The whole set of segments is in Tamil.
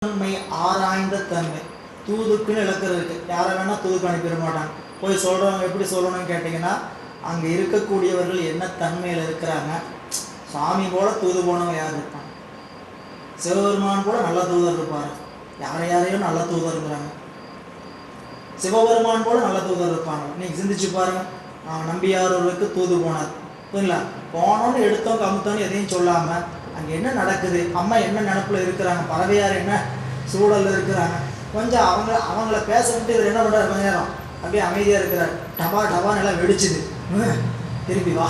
தன்மை ஆராய்ந்த தன்மை தூதுக்குன்னு இலக்கணம் இருக்குது. யாரை வேணால் தூதுக்கு அனுப்பிட மாட்டாங்க. போய் சொல்கிறவங்க எப்படி சொல்லணும்னு கேட்டிங்கன்னா, அங்கே இருக்கக்கூடியவர்கள் என்ன தன்மையில் இருக்கிறாங்க. சாமி போல் தூது போனவங்க யார் இருப்பாங்க? சிவபெருமான் கூட நல்ல தூதர் இருப்பார். யாரையும் நல்ல தூதர் இருக்கிறாங்க. சிவபெருமான் போல நல்ல தூதர் இருப்பாங்க. நீங்கள் சிந்திச்சு பாருங்க. நம்பியாரவர்களுக்கு தூது போனார் புரியுங்களா? போனோன்னு எடுத்தோம் கமுத்தோன்னு எதையும் சொல்லாமல் அங்கே என்ன நடக்குது, அம்மா என்ன நினப்பில் இருக்கிறாங்க, பறவையார் என்ன சூழலில் இருக்கிறாங்க, கொஞ்சம் அவங்கள பேச விட்டு இவர் என்ன பண்ணுறாரு, கொஞ்ச நேரம் அப்படியே அமைதியாக இருக்கிறார். டபா எல்லாம் வெடிச்சுது, திரும்பி வா.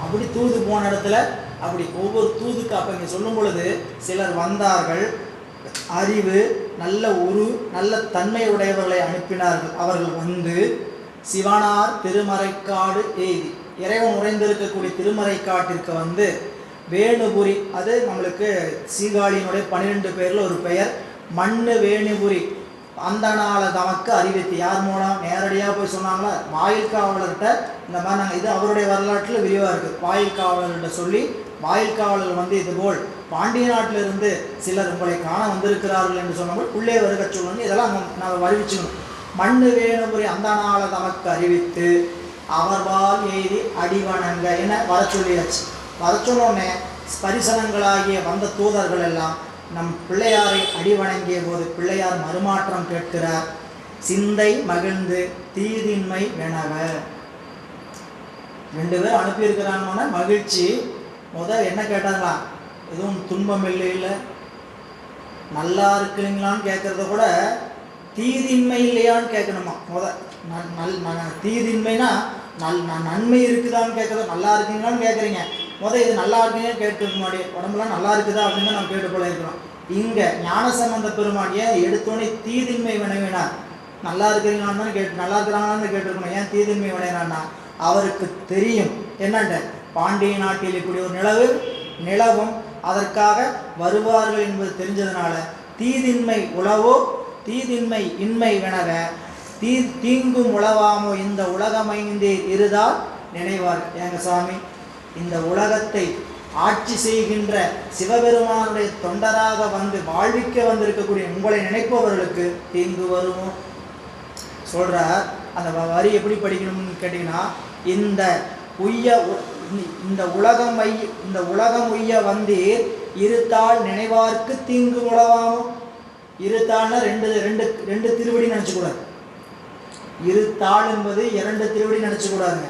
அப்படி தூது போன இடத்துல அப்படி ஒவ்வொரு தூதுக்கு அப்போ இங்கே சொல்லும் பொழுது சிலர் வந்தார்கள், அறிவு நல்ல நல்ல தன்மையுடையவர்களை அனுப்பினார்கள். அவர்கள் வந்து சிவனார் திருமறைக்காடு எய்தி, இறைவன் உறைந்திருக்கக்கூடிய திருமறைக்காட்டிற்கு வந்து வேணுபுரி, அது நம்மளுக்கு சீகாழியினுடைய 12 பேரில் ஒரு பெயர். மண்ணு வேணுபுரி அந்த நாளை தமக்கு அறிவித்து, யார் மூலம்? நேரடியாக போய் சொன்னாங்களா, வாயில் காவலர்கிட்ட. இந்த மாதிரி நாங்கள் இது அவருடைய வரலாற்றில் விரிவாக இருக்குது. வாயில் காவலர்கிட்ட சொல்லி, வாயில் காவலர் வந்து இதுபோல் பாண்டிய நாட்டிலிருந்து சிலர் உங்களை காண வந்திருக்கிறார்கள் என்று சொன்னபோது உள்ளே வருக சொல்லணும். இதெல்லாம் நம்ம அறிவிச்சுக்கணும். மண்ணு வேணுபுரி அந்த நாளை தமக்கு அறிவித்து அவர்பால் எய்தி அடிவணங்க என வர சொல்லியாச்சு. வர சொன்னோடனே ஸ்பரிசனங்களாகிய வந்த தூதர்கள் எல்லாம் நம் பிள்ளையாரை அடிவணங்கிய போது பிள்ளையார் மறுமாற்றம் கேட்கிறார். சிந்தை மகிழ்ந்து தீதின்மை வெனவ. 2 பேர் அனுப்பியிருக்கிறாங்கன்னா மகிழ்ச்சி. என்ன கேட்டாங்களா, எதுவும் துன்பம் இல்லை, நல்லா இருக்குங்களான்னு கேட்குறத கூட தீதின்மை இல்லையான்னு கேட்கணுமா. தீதின்மைனா நன்மை இருக்குதான்னு கேட்குறது, நல்லா இருக்குங்களான்னு கேட்குறீங்க. இது நல்லா இருக்குங்கன்னு கேட்கறதுக்கு முன்னாடி உடம்புலாம் நல்லா இருக்குதா அப்படின்னு தான் நம்ம கேட்டு போல இருக்கிறோம். இங்கே ஞானசம்பந்த பெருமான் ஏன் எடுத்தோடனே தீதின்மை வினைவினார்? நல்லா இருக்கிறீங்களான்னு தான் நல்லா இருக்கிறாங்கன்னு கேட்டிருக்கணும். ஏன் தீதின்மை வினைனான்னா, அவருக்கு தெரியும் என்னண்ட பாண்டிய நாட்டில் இப்படி ஒரு நிலவும் அதற்காக வருவார்கள் என்பது தெரிஞ்சதுனால தீதின்மை உளவோ தீதின்மை இன்மை வினவ தீங்கும் உளவாமோ இந்த உலகமைந்தே இருதால் நினைவார். ஏங்க சாமி, இந்த உலகத்தை ஆட்சி செய்கின்ற சிவபெருமானுடைய தொண்டராக வந்து வாழ்விக்க வந்திருக்கக்கூடிய உங்களை நினைப்பவர்களுக்கு தீங்கு வருமோ சொல்கிறார். அந்த வரி எப்படி படிக்கணும்னு கேட்டிங்கன்னா, இந்த உலகம் உய்ய வந்தீர் இருத்தாள் நினைவார்க்கு தீங்கு உளவாமோ. இருத்தாள்னா ரெண்டு திருவடி நினச்சிக்கூடாது. இருத்தாள் என்பது 2 திருவடி நினச்சிக்கூடாதுங்க.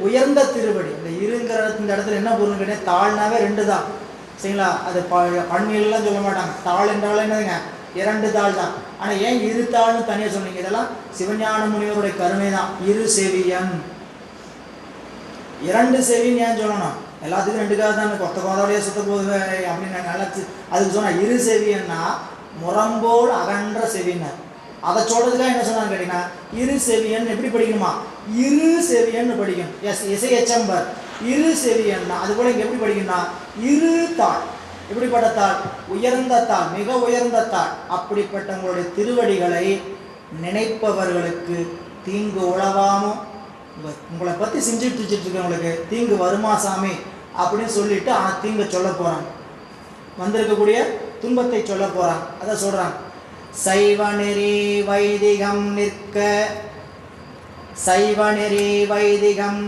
உயர்ந்த திருவடி. இந்த இருங்கிற இந்த இடத்துல என்ன பொருள் கேட்டீங்கன்னா, தாழ்னாவே 2 தான் சரிங்களா. அது பன்மையிலாம் சொல்ல மாட்டாங்க. தாள் என்றாலும் என்னதுங்க, 2 தாள் தான். ஆனால் ஏன் இருத்தாள்னு தனியாக சொன்னீங்க? இதெல்லாம் சிவஞான முனிவருடைய கருணை தான். இரு செவியன், 2 செவின்னு ஏன் சொல்லணும்? எல்லாத்துக்கும் 2 தான். கொத்த கோதோடைய சுத்த போது அப்படின்னு நினச்சி அதுக்கு சொன்னால் இரு செவியன்னா முரம்போல் அகன்ற செவினர். அதை சொல்றதுக்காக என்ன சொன்னான்னு கேட்டீங்கன்னா, இரு செவியன் எப்படி படிக்கணுமா, இரு செவியன்னு படிக்கணும். இசையச்சம்பர் இரு செவியன்னா அது போல இங்கே எப்படி படிக்கணும்னா இரு தாள். எப்படிப்பட்ட தாள்? உயர்ந்த தாள், மிக உயர்ந்த தாள். அப்படிப்பட்ட உங்களுடைய திருவடிகளை நினைப்பவர்களுக்கு தீங்கு உளவாமோ. உங்களை பற்றி செஞ்சுட்டு இருக்கவங்களுக்கு தீங்கு வருமா சாமி அப்படின்னு சொல்லிட்டு ஆனால் தீங்கு சொல்ல போகிறாங்க, வந்திருக்கக்கூடிய துன்பத்தை சொல்ல போகிறாங்க. அதை சொல்கிறாங்க. சைவநெறி வைதிகம்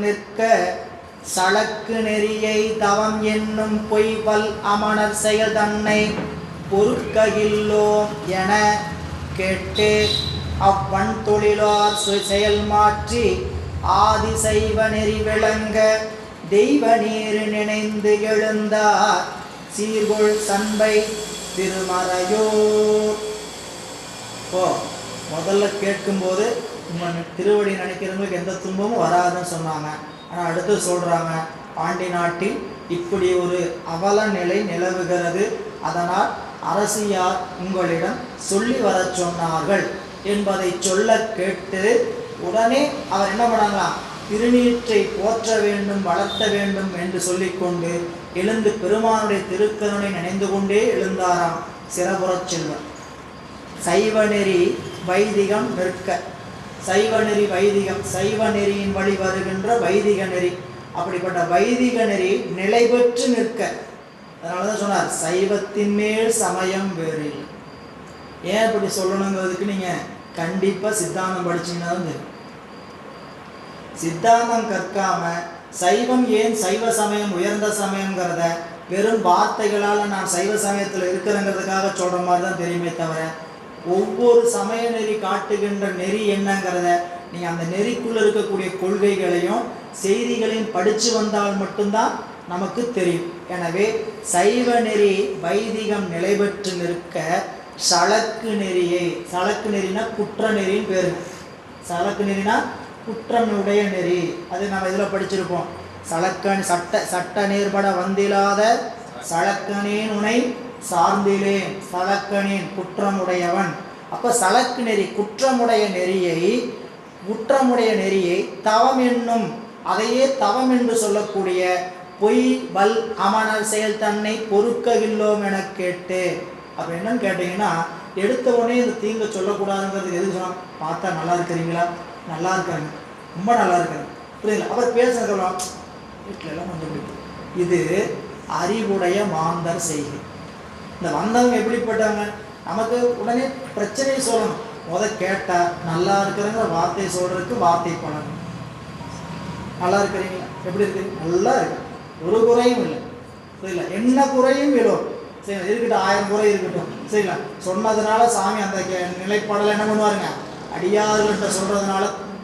நிற்க சளக்கு நெறியை தவம் என்னும் பொய்பல் அமணர் செயல் தன்னை பொறுக்ககில்லோம் என கேட்டு அவ்வன் தொழிலார் செயல் மாற்றி ஆதி சைவ நெறி விளங்க தெய்வ நீர் நினைந்து எழுந்தார் சீர்கொள் சண்பை திருமறையோ. முதல்ல கேட்கும்போது திருவடி நினைக்கிறவங்களுக்கு எந்த துன்பமும் வராதுன்னு சொன்னாங்க. ஆனால் அடுத்து சொல்கிறாங்க, பாண்டி நாட்டில் இப்படி ஒரு அவல நிலை நிலவுகிறது, அதனால் அரசியார் உங்களிடம் சொல்லி வர சொன்னார்கள் என்பதை சொல்ல கேட்டு உடனே அவர் என்ன பண்ணாங்களாம், திருநீற்றை போற்ற வேண்டும் வளர்த்த வேண்டும் என்று சொல்லிக்கொண்டு எழுந்து பெருமானுடைய திருக்கருணை நினைந்து கொண்டே எழுந்தாராம் சிறபுறச் செல்வர். சைவநெறி வைதிகம் நிற்க, சைவநெறி வைதிகம், சைவ நெறியின் வழி வருகின்ற வைதிக நெறி. அப்படிப்பட்ட வைதிக நெறி நிலை பெற்று நிற்க, அதனால தான் சொன்னார் சைவத்தின் மேல் சமயம் வேறு இல்லை. ஏன் இப்படி சொல்லணுங்கிறதுக்கு நீங்கள் கண்டிப்பாக சித்தாந்தம் படிச்சீங்கன்னா தான் தெரியும். சித்தாந்தம் கற்காம சைவம் ஏன் சைவ சமயம் உயர்ந்த சமயங்கிறத வெறும் வார்த்தைகளால் நான் சைவ சமயத்தில் இருக்கிறேங்கிறதுக்காக சொல்கிற மாதிரி தான் தெரியுமே தவிர ஒவ்வொரு சமய நெறி காட்டுகின்ற நெறி என்னங்கிறத நீங்கள் அந்த நெறிக்குள்ளே இருக்கக்கூடிய கொள்கைகளையும் செய்திகளையும் படித்து வந்தால் மட்டும்தான் நமக்கு தெரியும். எனவே சைவ நெறி வைதிகம் நிலை பெற்று நிற்க சலக்கு நெறியை, சலக்கு நெறினா குற்ற நெறின்னு பேருங்க. சலக்கு நெறினா குற்றமுடைய நெறி. அது நம்ம இதில் படிச்சிருப்போம். சலக்கன் சட்ட நேர்பட வந்திலாத சலக்கனேன் உனை சார்ந்திலேன் சலக்கனேன் குற்றமுடையவன். அப்போ சலக்கு நெறி குற்றமுடைய நெறியை தவம் என்னும் அதையே தவம் என்று சொல்லக்கூடிய பொய் வல் அமணர் செயல் தன்னை பொறுக்கவில்லோம் என கேட்டு. அப்போ என்னன்னு கேட்டிங்கன்னா, எடுத்த உடனே இந்த தீங்கு சொல்லக்கூடாதுங்கிறது எது சொன்னால், பார்த்தா நல்லா இருக்கிறீங்களா, நல்லா இருக்காங்க, ரொம்ப நல்லா இருக்காங்க, புரியுங்களா, அவர் பேசுகிற சொல்லலாம் வீட்டில் எல்லாம் கொஞ்சம் பிடிக்கும். இது அறிவுடைய மாந்தர் செய்கை. இந்த வந்தவங்க எப்படிப்பட்டவங்க, நமக்கு உடனே பிரச்சனையை சொல்லணும். கேட்டால் நல்லா இருக்கிறங்கிற வார்த்தையை சொல்கிறதுக்கு வார்த்தை பண்ணணும். நல்லா இருக்கிறீங்களா, எப்படி இருக்கிறீங்க, நல்லா இருக்கு, ஒரு குறையும் இல்லை, சரிங்களா, என்ன குறையும் விழும், சரிங்களா, இருக்கட்டும், 1000 குறை இருக்கட்டும், சரிங்களா, சொன்னதுனால சாமி அந்த நிலைப்பாடலை என்ன பண்ணுவாருங்க, அடியார்கள்ட்ட சொல்கிறதுனால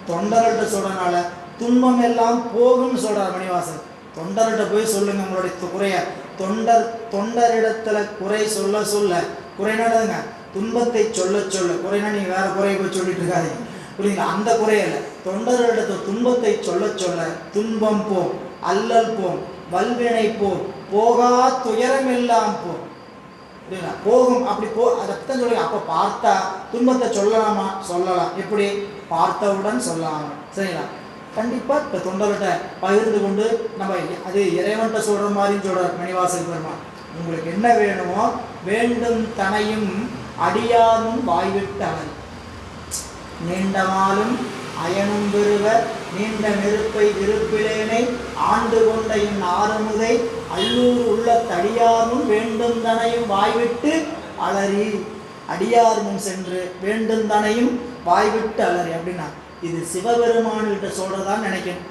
தொண்டர்கள்ட்ட சொல்கிறதுனால துன்பம் எல்லாம் போகும்னு சொல்கிறார் மணிவாசன். தொண்டர்கிட்ட போய் சொல்லுங்க உங்களுடைய குறைய. தொண்டரிடத்துல குறை சொல்ல சொல்ல குறைனாடுங்க துன்பத்தை சொல்ல சொல்ல, குறைனா நீங்கள் வேறு குறையை போய் சொல்லிட்டு இருக்காதீங்க, புரியுங்களா, அந்த குறையில்லை. தொண்டரிடத்துல துன்பத்தை சொல்ல சொல்ல துன்பம் போம், அல்லல் போம், வல்வினை போம், போகா துயரம் எல்லாம் போம், புரியுங்களா, போகும். அப்படி அதைத்தான் சொல்லுங்க. அப்போ பார்த்தா துன்பத்தை சொல்லலாமா, சொல்லலாம். எப்படி, பார்த்தவுடன் சொல்லலாம், சரிங்களா. கண்டிப்பாக இப்போ தொண்டர்கிட்ட பகிர்ந்து கொண்டு நம்ம அது இறைவன்கிட்ட சொல்கிற மாதிரின்னு சொல்கிறார் மணிவாசல் பெருமான். உங்களுக்கு என்ன வேணுமோ வேண்டும் தனையும் அடியாரும் வாய்விட்டு அவன் நீண்டமாலும் அயனும் பெறுவ நீண்ட நெருப்பை விருப்பிலேனை ஆண்டு கொண்ட என் ஆறுமுதை அல்லூர் உள்ள தடியாரும் வேண்டும் தனையும் வாய்விட்டு அலறி. அடியார் முன் சென்று வேண்டும் தனையும் வாய்விட்டு அலறி அப்படின்னா இது சிவபெருமான்கிட்ட சொல்கிறதான்னு நினைக்கணும்,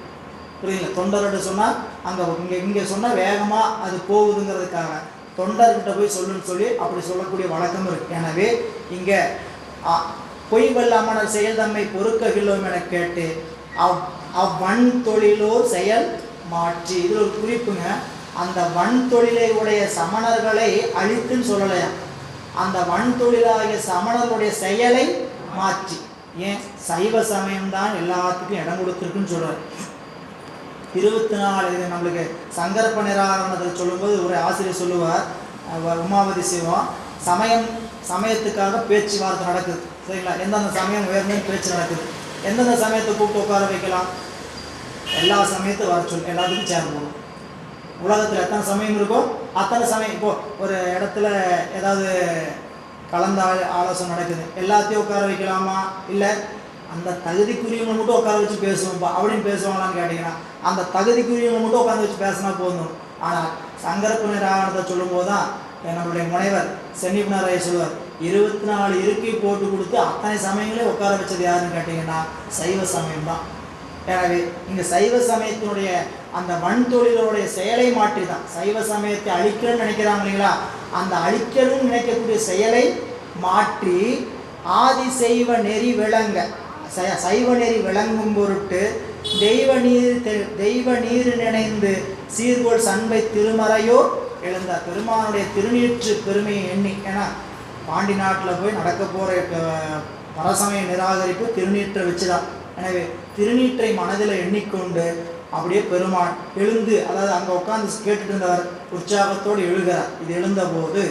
புரியுங்களா. தொண்டர்கிட்ட சொன்னால் அங்கே இங்கே சொன்னால் வேகமாக அது போகுதுங்கிறதுக்காக தொண்டர்கிட்ட போய் சொல்லுன்னு சொல்லி அப்படி சொல்லக்கூடிய வழக்கம் இருக்குது. எனவே இங்கே பொய் வல்லாமனர் செயல் தம்மை பொறுக்கவில்லோம் என கேட்டு அவ்வண் தொழிலோர் செயல் மாற்றி. இதில் ஒரு குறிப்புங்க, அந்த வன் தொழிலை உடைய சமணர்களை அழித்துன்னு சொல்லலையா, அந்த வன் தொழிலாகிய சமணர்களுடைய செயலை மாற்றி. ஏன், சைவ சமயம்தான் எல்லாத்துக்கும் இடம் கொடுத்துருக்குன்னு சொல்கிறார். 24 இது நம்மளுக்கு சங்கற்ப நிராகரணத்தை சொல்லும்போது ஒரு ஆசிரியர் சொல்லுவார், உமாவதி சிவம், சமயத்துக்காக பேச்சுவார்த்தை நடக்குது, சரிங்களா. எந்தெந்த சமயம் உயர்ந்தன்னு பேச்சு நடக்குது, எந்தெந்த சமயத்தை கூப்பிட்டு உட்கார வைக்கலாம், எல்லா சமயத்தையும் வர சொல்லி எல்லாத்துக்கும் சேர் போகணும். உலகத்தில் எத்தனை சமயம் இருக்கோ அத்தனை சமயம். இப்போது ஒரு இடத்துல ஏதாவது கலந்த ஆலோசனை நடக்குது, எல்லாத்தையும் உட்கார வைக்கலாமா, இல்லை அந்த தகுதிக்குரியவங்க மட்டும் உட்கார வச்சு பேசுவோம்ப்பா அப்படின்னு பேசுவாங்களான்னு கேட்டிங்கன்னா அந்த தகுதிக்குரியவங்க மட்டும் உட்காந்து வச்சு பேசினா போதும். ஆனால் சங்கரப்பு நிராகரணத்தை சொல்லும்போது தான் நம்மளுடைய முனைவர் சென்னிப்புணரையை சொல்லுவார், 24 இருக்கை போட்டு கொடுத்து அத்தனை சமயங்களையும் உட்கார வச்சது யாருன்னு கேட்டிங்கன்னா சைவ சமயம் தான். எனவே இங்கே சைவ சமயத்தினுடைய அந்த வன் தொழிலுடைய செயலை மாற்றி தான் சைவ சமயத்தை அழிக்கணும்னு நினைக்கிறாங்க இல்லைங்களா, அந்த அழிக்கணும்னு நினைக்கக்கூடிய செயலை மாற்றி ஆதி செய்வ நெறி விளங்க, சைவ நெறி விளங்கும் பொருட்டு தெய்வ நீர் நினைந்து சீர்கோள் சண்பை திருமறையோர் எழுந்தார். பெருமானுடைய திருநீற்று பெருமையை எண்ணி, ஏன்னா பாண்டி நாட்டில் போய் நடக்க போகிற பரசமய நிராகரிப்பு திருநீற்றை வச்சுதான். எனவே திருநீற்றை மனதில் எண்ணிக்கொண்டு அப்படியே பெருமான் எழுந்து, அதாவது அங்கே உட்காந்து கேட்டுட்டு இருந்தவர் உற்சாகத்தோடு எழுகிறார். இது எழுந்த போது